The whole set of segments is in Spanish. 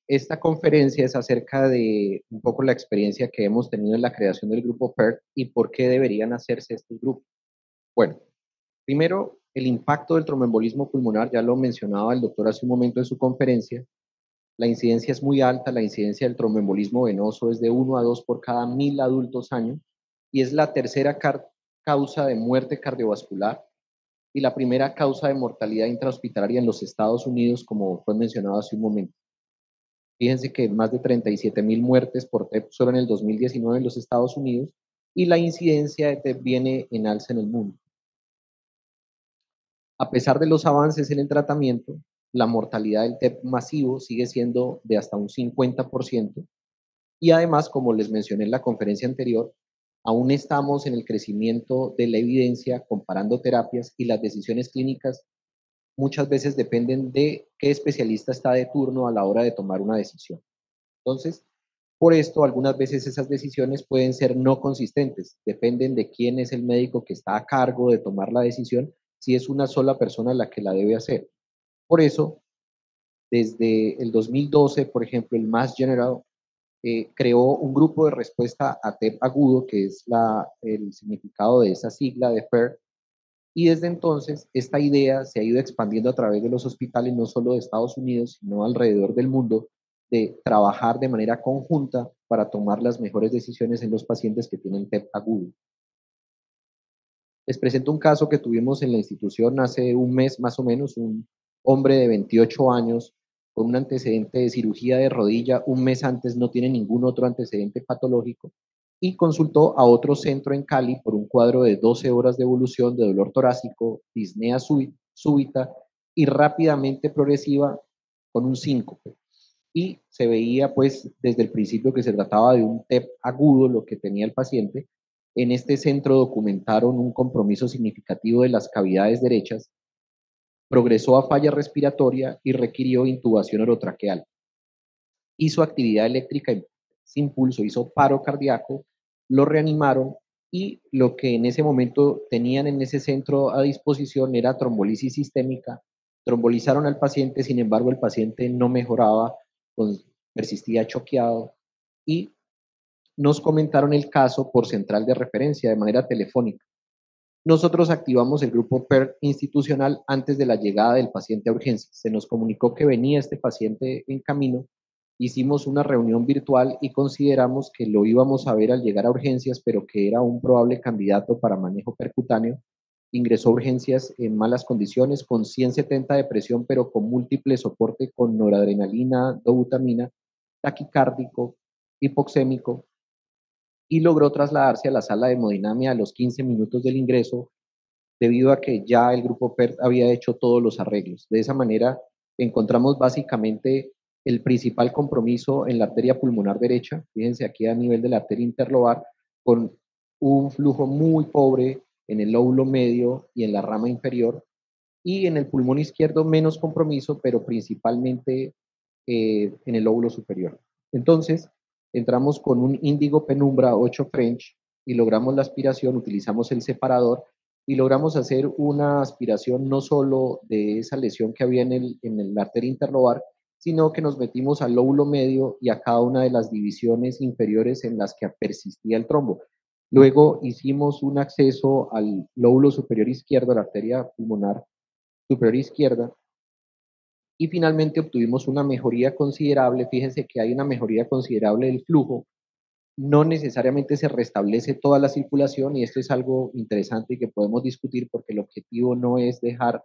esta conferencia es acerca de un poco la experiencia que hemos tenido en la creación del grupo PERT y por qué deberían hacerse estos grupos. Bueno, primero, el impacto del tromboembolismo pulmonar, ya lo mencionaba el doctor hace un momento en su conferencia, la incidencia es muy alta, la incidencia del tromboembolismo venoso es de 1 a 2 por cada 1000 adultos año y es la tercera causa de muerte cardiovascular y la primera causa de mortalidad intrahospitalaria en los Estados Unidos, como fue mencionado hace un momento. Fíjense que más de 37,000 muertes por TEP solo en el 2019 en los Estados Unidos y la incidencia de TEP viene en alza en el mundo. A pesar de los avances en el tratamiento, la mortalidad del TEP masivo sigue siendo de hasta un 50% y además, como les mencioné en la conferencia anterior, aún estamos en el crecimiento de la evidencia comparando terapias y las decisiones clínicas muchas veces dependen de qué especialista está de turno a la hora de tomar una decisión. Entonces, por esto, algunas veces esas decisiones pueden ser no consistentes, dependen de quién es el médico que está a cargo de tomar la decisión, si es una sola persona la que la debe hacer. Por eso, desde el 2012, por ejemplo, el Mass General creó un grupo de respuesta a TEP agudo, que es el significado de esa sigla de PER, y desde entonces esta idea se ha ido expandiendo a través de los hospitales, no solo de Estados Unidos, sino alrededor del mundo, de trabajar de manera conjunta para tomar las mejores decisiones en los pacientes que tienen TEP agudo. Les presento un caso que tuvimos en la institución hace un mes más o menos, un hombre de 28 años con un antecedente de cirugía de rodilla, un mes antes no tiene ningún otro antecedente patológico y consultó a otro centro en Cali por un cuadro de 12 horas de evolución de dolor torácico, disnea súbita y rápidamente progresiva con un síncope. Y se veía pues desde el principio que se trataba de un TEP agudo lo que tenía el paciente. En este centro documentaron un compromiso significativo de las cavidades derechas, progresó a falla respiratoria y requirió intubación orotraqueal. Hizo actividad eléctrica sin pulso, hizo paro cardíaco, lo reanimaron y lo que en ese momento tenían en ese centro a disposición era trombolisis sistémica. Trombolizaron al paciente, sin embargo el paciente no mejoraba, persistía choqueado y nos comentaron el caso por central de referencia de manera telefónica. Nosotros activamos el grupo PER institucional antes de la llegada del paciente a urgencias. Se nos comunicó que venía este paciente en camino, hicimos una reunión virtual y consideramos que lo íbamos a ver al llegar a urgencias, pero que era un probable candidato para manejo percutáneo. Ingresó a urgencias en malas condiciones, con 170 de presión, pero con múltiple soporte con noradrenalina, dobutamina, taquicárdico, hipoxémico, y logró trasladarse a la sala de hemodinamia a los 15 minutos del ingreso, debido a que ya el grupo PERT había hecho todos los arreglos. De esa manera, encontramos básicamente el principal compromiso en la arteria pulmonar derecha, fíjense aquí a nivel de la arteria interlobar, con un flujo muy pobre en el lóbulo medio y en la rama inferior, y en el pulmón izquierdo menos compromiso, pero principalmente en el lóbulo superior. Entonces, entramos con un índigo penumbra 8 French y logramos la aspiración, utilizamos el separador y logramos hacer una aspiración no solo de esa lesión que había en la arteria interlobar, sino que nos metimos al lóbulo medio y a cada una de las divisiones inferiores en las que persistía el trombo. Luego hicimos un acceso al lóbulo superior izquierdo, a la arteria pulmonar superior izquierda, y finalmente obtuvimos una mejoría considerable. Fíjense que hay una mejoría considerable del flujo, no necesariamente se restablece toda la circulación y esto es algo interesante y que podemos discutir porque el objetivo no es dejar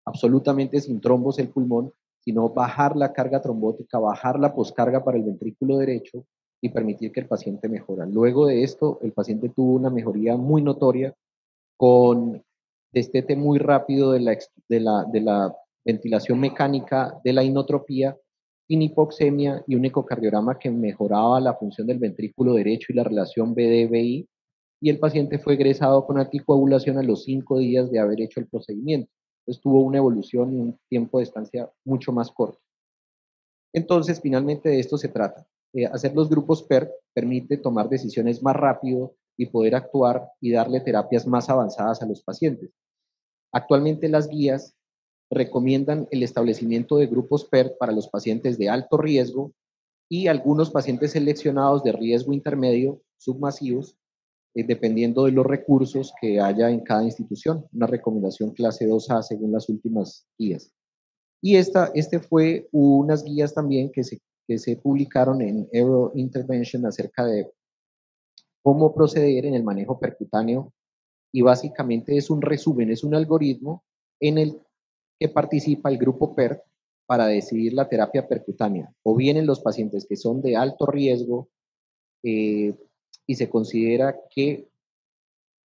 absolutamente sin trombos el pulmón, sino bajar la carga trombótica, bajar la poscarga para el ventrículo derecho y permitir que el paciente mejora. Luego de esto, el paciente tuvo una mejoría muy notoria con destete muy rápido de la ventilación mecánica, de la inotropía, sin hipoxemia y un ecocardiograma que mejoraba la función del ventrículo derecho y la relación BD-BI, y el paciente fue egresado con anticoagulación a los 5 días de haber hecho el procedimiento. Entonces tuvo una evolución y un tiempo de estancia mucho más corto. Entonces, finalmente de esto se trata. Hacer los grupos PER permite tomar decisiones más rápido y poder actuar y darle terapias más avanzadas a los pacientes. Actualmente las guías recomiendan el establecimiento de grupos PER para los pacientes de alto riesgo y algunos pacientes seleccionados de riesgo intermedio submasivos, dependiendo de los recursos que haya en cada institución, una recomendación clase 2A según las últimas guías. Y este fue unas guías también que se publicaron en Euro Intervention acerca de cómo proceder en el manejo percutáneo, y básicamente es un resumen, es un algoritmo en el que participa el grupo PERT para decidir la terapia percutánea, o bien en los pacientes que son de alto riesgo y se considera que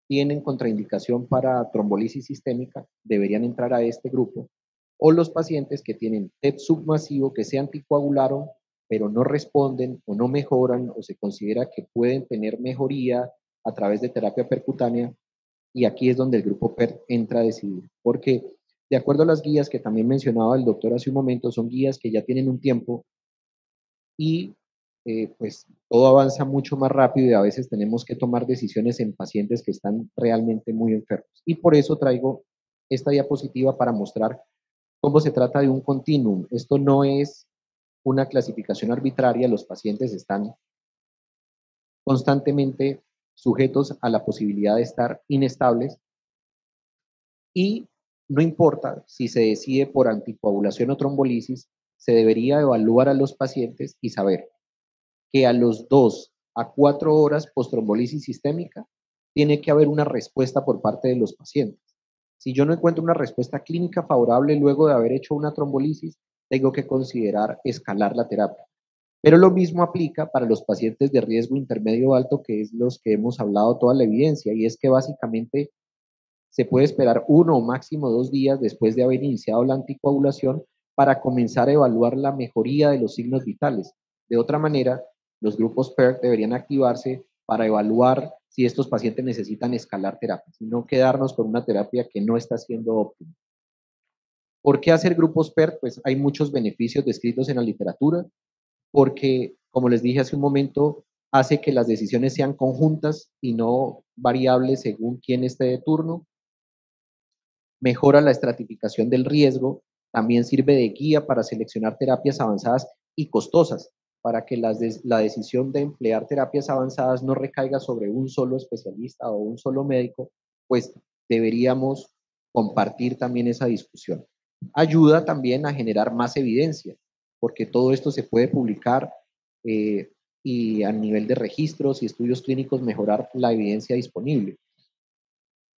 tienen contraindicación para trombolisis sistémica, deberían entrar a este grupo, o los pacientes que tienen TEP submasivo, que se anticoagularon, pero no responden o no mejoran, o se considera que pueden tener mejoría a través de terapia percutánea, y aquí es donde el grupo PERT entra a decidir, porque de acuerdo a las guías que también mencionaba el doctor hace un momento, son guías que ya tienen un tiempo y pues todo avanza mucho más rápido y a veces tenemos que tomar decisiones en pacientes que están realmente muy enfermos. Y por eso traigo esta diapositiva para mostrar cómo se trata de un continuum. Esto no es una clasificación arbitraria, los pacientes están constantemente sujetos a la posibilidad de estar inestables y no importa si se decide por anticoagulación o trombolisis, se debería evaluar a los pacientes y saber que a los 2 a 4 horas post-trombolisis sistémica tiene que haber una respuesta por parte de los pacientes. Si yo no encuentro una respuesta clínica favorable luego de haber hecho una trombolisis, tengo que considerar escalar la terapia. Pero lo mismo aplica para los pacientes de riesgo intermedio alto, que es los que hemos hablado toda la evidencia, y es que básicamente se puede esperar 1 o máximo 2 días después de haber iniciado la anticoagulación para comenzar a evaluar la mejoría de los signos vitales. De otra manera, los grupos PERT deberían activarse para evaluar si estos pacientes necesitan escalar terapia, y no quedarnos con una terapia que no está siendo óptima. ¿Por qué hacer grupos PERT? Pues hay muchos beneficios descritos en la literatura, porque, como les dije hace un momento, hace que las decisiones sean conjuntas y no variables según quién esté de turno, mejora la estratificación del riesgo, también sirve de guía para seleccionar terapias avanzadas y costosas, para que la decisión de emplear terapias avanzadas no recaiga sobre un solo especialista o un solo médico, pues deberíamos compartir también esa discusión. Ayuda también a generar más evidencia, porque todo esto se puede publicar y a nivel de registros y estudios clínicos mejorar la evidencia disponible.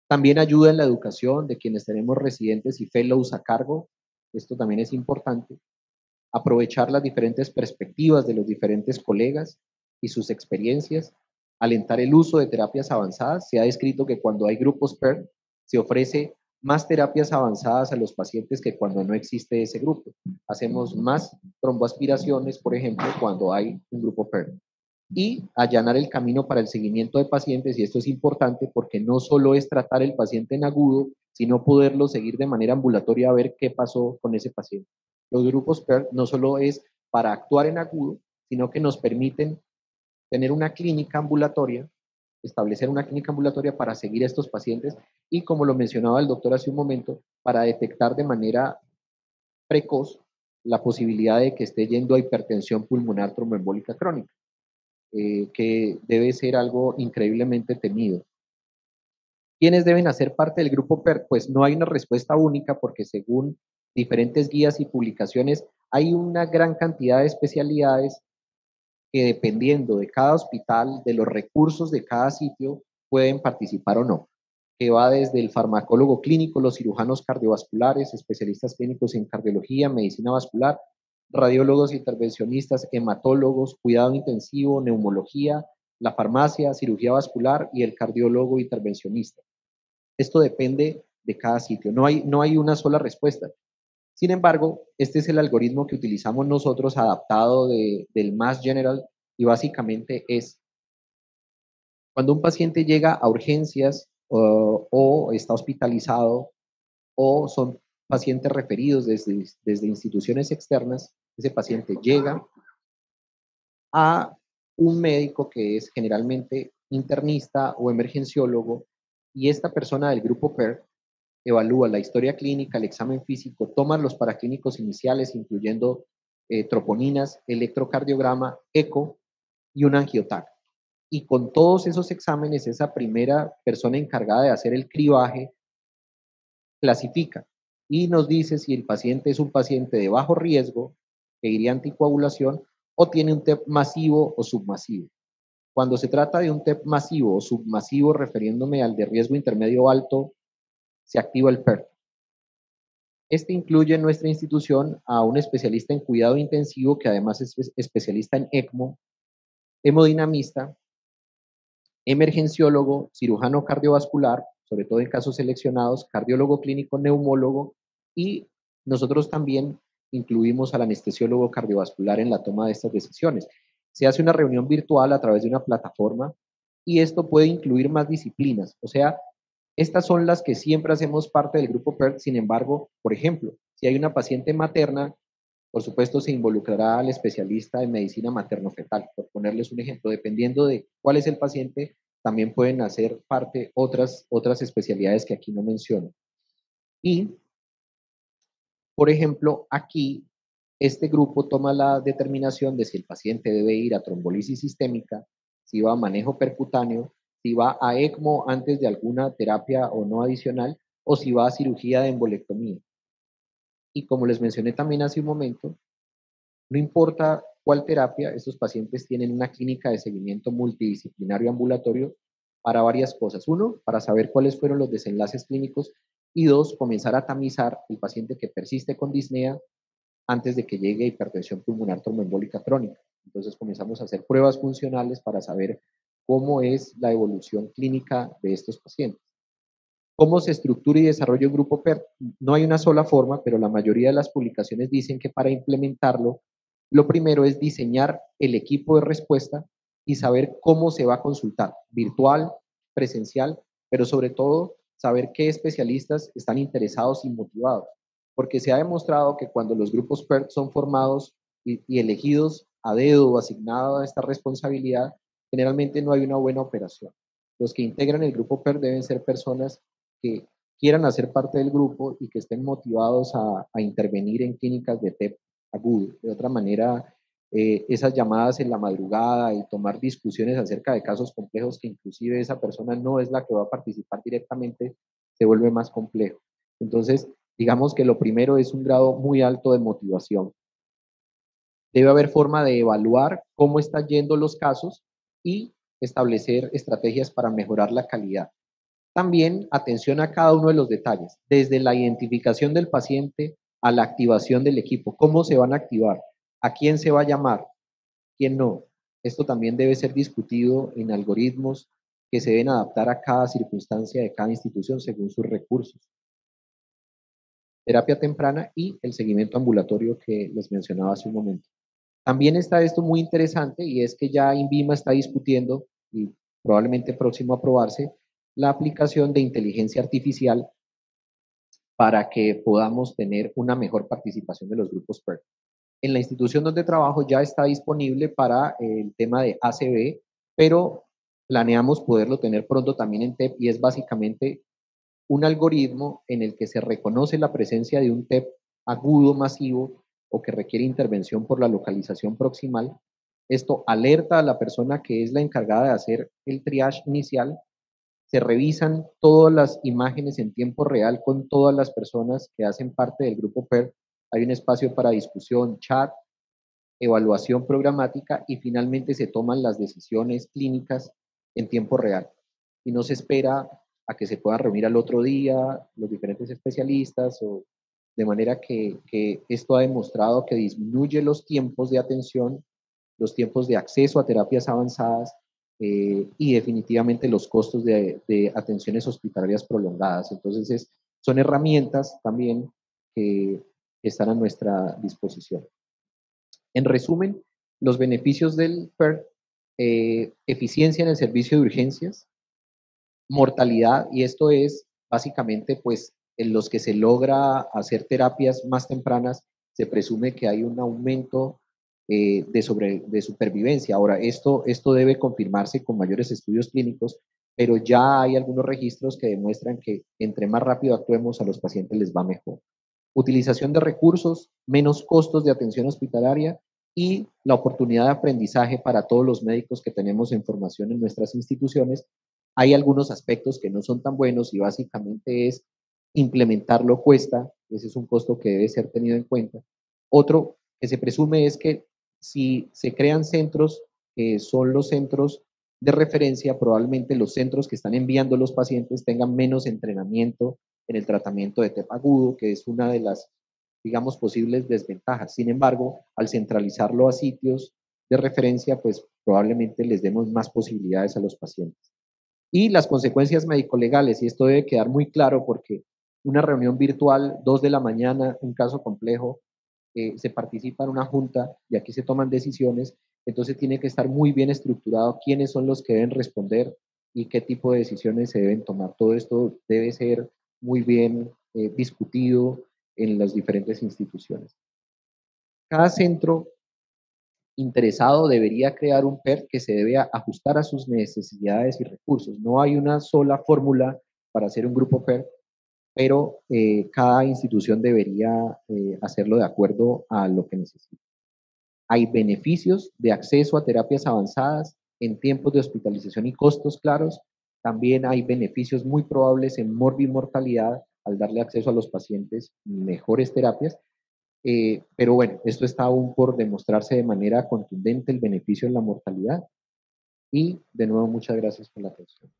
También ayuda en la educación de quienes tenemos residentes y fellows a cargo. Esto también es importante. Aprovechar las diferentes perspectivas de los diferentes colegas y sus experiencias. Alentar el uso de terapias avanzadas. Se ha descrito que cuando hay grupos PERT se ofrece más terapias avanzadas a los pacientes que cuando no existe ese grupo. Hacemos más tromboaspiraciones, por ejemplo, cuando hay un grupo PERT, y allanar el camino para el seguimiento de pacientes, y esto es importante porque no solo es tratar el paciente en agudo, sino poderlo seguir de manera ambulatoria a ver qué pasó con ese paciente. Los grupos PERT no solo es para actuar en agudo, sino que nos permiten tener una clínica ambulatoria, establecer una clínica ambulatoria para seguir a estos pacientes y, como lo mencionaba el doctor hace un momento, para detectar de manera precoz la posibilidad de que esté yendo a hipertensión pulmonar tromboembólica crónica, que debe ser algo increíblemente temido. ¿Quiénes deben hacer parte del grupo PERT? Pues no hay una respuesta única porque según diferentes guías y publicaciones hay una gran cantidad de especialidades que dependiendo de cada hospital, de los recursos de cada sitio, pueden participar o no, que va desde el farmacólogo clínico, los cirujanos cardiovasculares, especialistas clínicos en cardiología, medicina vascular, radiólogos intervencionistas, hematólogos, cuidado intensivo, neumología, la farmacia, cirugía vascular y el cardiólogo intervencionista. Esto depende de cada sitio, no hay una sola respuesta. Sin embargo, este es el algoritmo que utilizamos nosotros adaptado del Mass General, y básicamente es cuando un paciente llega a urgencias o está hospitalizado o son pacientes referidos desde instituciones externas, ese paciente llega a un médico que es generalmente internista o emergenciólogo, y esta persona del grupo PER evalúa la historia clínica, el examen físico, toma los paraclínicos iniciales, incluyendo troponinas, electrocardiograma, eco y un angiotac. Y con todos esos exámenes, esa primera persona encargada de hacer el cribaje clasifica y nos dice si el paciente es un paciente de bajo riesgo, que iría a anticoagulación, o tiene un TEP masivo o submasivo. Cuando se trata de un TEP masivo o submasivo, refiriéndome al de riesgo intermedio o alto, se activa el PERT. Este incluye en nuestra institución a un especialista en cuidado intensivo, que además es especialista en ECMO, hemodinamista, emergenciólogo, cirujano cardiovascular, sobre todo en casos seleccionados, cardiólogo clínico, neumólogo, y nosotros también incluimos al anestesiólogo cardiovascular en la toma de estas decisiones. Se hace una reunión virtual a través de una plataforma y esto puede incluir más disciplinas. O sea, estas son las que siempre hacemos parte del grupo PERT. Sin embargo, por ejemplo, si hay una paciente materna, por supuesto se involucrará al especialista en medicina materno-fetal, por ponerles un ejemplo. Dependiendo de cuál es el paciente, también pueden hacer parte otras especialidades que aquí no menciono. Y, por ejemplo, aquí este grupo toma la determinación de si el paciente debe ir a trombolisis sistémica, si va a manejo percutáneo, si va a ECMO antes de alguna terapia o no adicional, o si va a cirugía de embolectomía. Y como les mencioné también hace un momento, no importa cuál terapia, estos pacientes tienen una clínica de seguimiento multidisciplinario ambulatorio para varias cosas. Uno, para saber cuáles fueron los desenlaces clínicos, y dos, comenzar a tamizar el paciente que persiste con disnea antes de que llegue a hipertensión pulmonar tromboembólica crónica. Entonces comenzamos a hacer pruebas funcionales para saber cómo es la evolución clínica de estos pacientes. ¿Cómo se estructura y desarrolla un grupo PERT? No hay una sola forma, pero la mayoría de las publicaciones dicen que para implementarlo, lo primero es diseñar el equipo de respuesta y saber cómo se va a consultar, virtual, presencial, pero sobre todo saber qué especialistas están interesados y motivados, porque se ha demostrado que cuando los grupos PERT son formados y elegidos a dedo o asignado a esta responsabilidad, generalmente no hay una buena operación. Los que integran el grupo PERT deben ser personas que quieran hacer parte del grupo y que estén motivados a intervenir en clínicas de TEP agudo. De otra manera, esas llamadas en la madrugada y tomar discusiones acerca de casos complejos que inclusive esa persona no es la que va a participar directamente, se vuelve más complejo. Entonces, digamos que lo primero es un grado muy alto de motivación. Debe haber forma de evaluar cómo están yendo los casos y establecer estrategias para mejorar la calidad. También atención a cada uno de los detalles, desde la identificación del paciente a la activación del equipo, cómo se van a activar, a quién se va a llamar, quién no. Esto también debe ser discutido en algoritmos que se deben adaptar a cada circunstancia de cada institución según sus recursos. Terapia temprana y el seguimiento ambulatorio que les mencionaba hace un momento. También está esto muy interesante, y es que ya INVIMA está discutiendo, y probablemente próximo a aprobarse, la aplicación de inteligencia artificial para que podamos tener una mejor participación de los grupos PERT. En la institución donde trabajo ya está disponible para el tema de ACV, pero planeamos poderlo tener pronto también en TEP, y es básicamente un algoritmo en el que se reconoce la presencia de un TEP agudo masivo o que requiere intervención por la localización proximal. Esto alerta a la persona que es la encargada de hacer el triage inicial. Se revisan todas las imágenes en tiempo real con todas las personas que hacen parte del grupo PER. Hay un espacio para discusión, chat, evaluación programática, y finalmente se toman las decisiones clínicas en tiempo real. Y no se espera a que se puedan reunir al otro día los diferentes especialistas, o de manera que esto ha demostrado que disminuye los tiempos de atención, los tiempos de acceso a terapias avanzadas, y definitivamente los costos de atenciones hospitalarias prolongadas. Entonces, son herramientas también que están a nuestra disposición. En resumen, los beneficios del PERT: eficiencia en el servicio de urgencias, mortalidad, y esto es básicamente pues en los que se logra hacer terapias más tempranas, se presume que hay un aumento de supervivencia. Ahora, esto debe confirmarse con mayores estudios clínicos, pero ya hay algunos registros que demuestran que entre más rápido actuemos a los pacientes les va mejor. Utilización de recursos, menos costos de atención hospitalaria y la oportunidad de aprendizaje para todos los médicos que tenemos en formación en nuestras instituciones. Hay algunos aspectos que no son tan buenos y básicamente es implementarlo cuesta, ese es un costo que debe ser tenido en cuenta. Otro que se presume es que si se crean centros que son los centros de referencia, probablemente los centros que están enviando los pacientes tengan menos entrenamiento en el tratamiento de TEP agudo, que es una de las, digamos, posibles desventajas. Sin embargo, al centralizarlo a sitios de referencia, pues probablemente les demos más posibilidades a los pacientes. Y las consecuencias médico-legales, y esto debe quedar muy claro porque una reunión virtual, 2 de la mañana, un caso complejo, se participa en una junta y aquí se toman decisiones, entonces tiene que estar muy bien estructurado quiénes son los que deben responder y qué tipo de decisiones se deben tomar. Todo esto debe ser muy bien discutido en las diferentes instituciones. Cada centro interesado debería crear un PERT que se debe ajustar a sus necesidades y recursos. No hay una sola fórmula para hacer un grupo PERT, pero cada institución debería hacerlo de acuerdo a lo que necesita. Hay beneficios de acceso a terapias avanzadas en tiempos de hospitalización y costos claros. También hay beneficios muy probables en morbimortalidad al darle acceso a los pacientes mejores terapias. Pero bueno, esto está aún por demostrarse de manera contundente el beneficio en la mortalidad. Y de nuevo, muchas gracias por la atención.